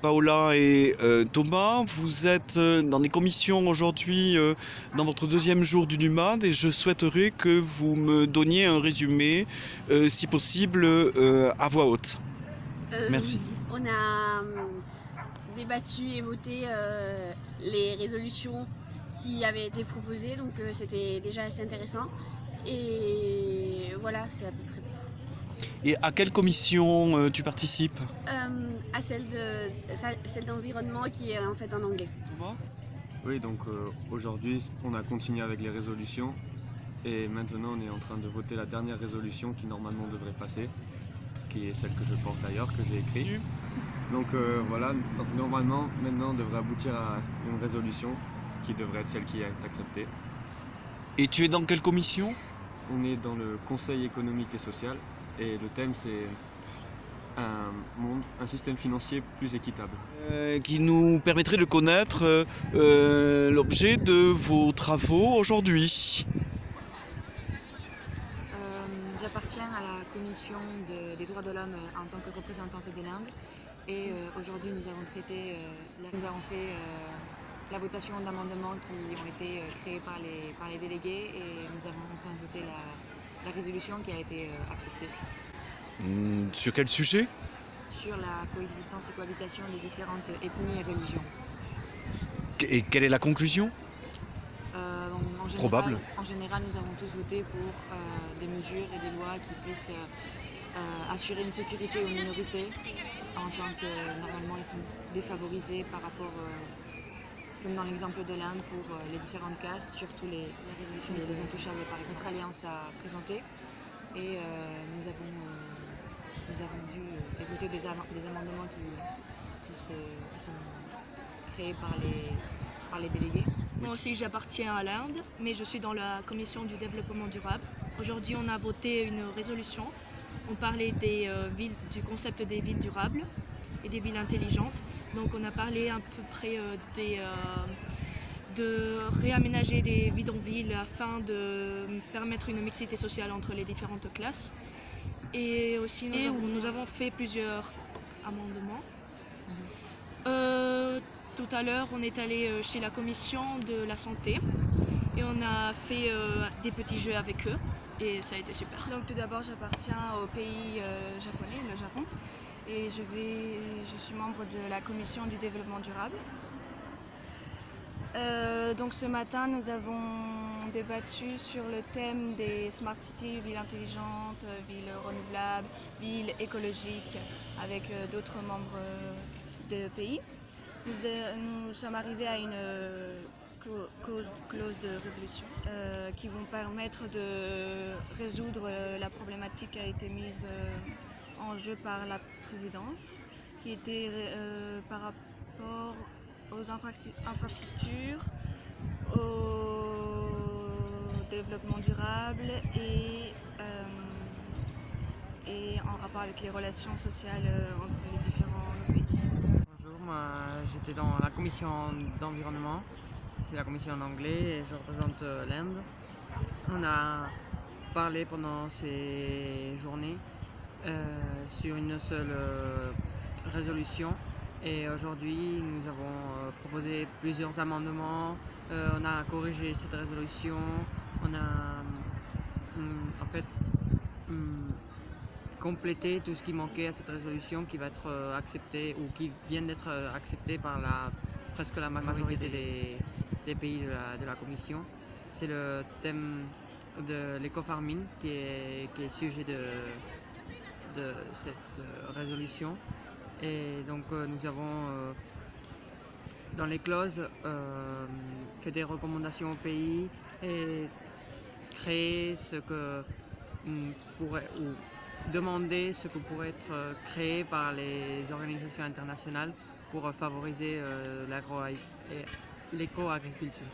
Paola et Thomas. Vous êtes dans des commissions aujourd'hui dans votre deuxième jour du NUMAD et je souhaiterais que vous me donniez un résumé, si possible, à voix haute. Merci. On a débattu et voté les résolutions qui avaient été proposées, donc c'était déjà assez intéressant. Et voilà, c'est à peu près tout. Et à quelle commission tu participes? À celle d'environnement qui est en fait en anglais. Thomas? Oui, donc aujourd'hui, on a continué avec les résolutions et maintenant on est en train de voter la dernière résolution qui normalement devrait passer, qui est celle que je porte d'ailleurs, que j'ai écrite. Donc voilà, donc, normalement maintenant on devrait aboutir à une résolution qui devrait être celle qui est acceptée. Et tu es dans quelle commission? On est dans le Conseil économique et social et le thème c'est un système financier plus équitable. Qui nous permettrait de connaître l'objet de vos travaux aujourd'hui. J'appartiens à la commission des droits de l'homme en tant que représentante de l'Inde et aujourd'hui nous avons fait la votation d'amendements qui ont été créés par les délégués et nous avons enfin voté la résolution qui a été acceptée. Sur quel sujet? Sur la coexistence et cohabitation des différentes ethnies et religions. Et quelle est la conclusion? Probable. En général, nous avons tous voté pour des mesures et des lois qui puissent assurer une sécurité aux minorités en tant que normalement ils sont défavorisés par rapport, comme dans l'exemple de l'Inde, pour les différentes castes, surtout les résolutions les intouchables par exemple. Notre alliance a présenté et nous avons dû voter des amendements qui sont créés par les délégués. Moi aussi j'appartiens à l'Inde, mais je suis dans la commission du développement durable. Aujourd'hui on a voté une résolution. On parlait du concept des villes durables et des villes intelligentes. Donc on a parlé à peu près de réaménager des bidonvilles afin de permettre une mixité sociale entre les différentes classes. Et aussi nous avons fait plusieurs amendements. Tout à l'heure, on est allé chez la commission de la santé et on a fait des petits jeux avec eux et ça a été super. Donc tout d'abord, j'appartiens au pays japonais, le Japon, et je suis membre de la commission du développement durable. Donc ce matin, nous avons débattu sur le thème des smart cities, villes intelligentes, villes renouvelables, villes écologiques avec d'autres membres de pays. Nous sommes arrivés à une clause de résolution qui vont permettre de résoudre la problématique qui a été mise en jeu par la présidence, qui était par rapport aux infrastructures, au développement durable et en rapport avec les relations sociales entre les différents pays. Bonjour, moi j'étais dans la commission d'environnement, c'est la commission en anglais et je représente l'Inde. On a parlé pendant ces journées sur une seule résolution et aujourd'hui nous avons proposé plusieurs amendements, on a corrigé cette résolution, on a en fait compléter tout ce qui manquait à cette résolution qui va être acceptée ou qui vient d'être acceptée par presque la majorité des pays de la commission. C'est le thème de l'éco-farming qui est sujet de cette résolution et donc nous avons dans les clauses fait des recommandations au pays et créé ce que pourrait ou demander ce que pourrait être créé par les organisations internationales pour favoriser l'éco-agriculture.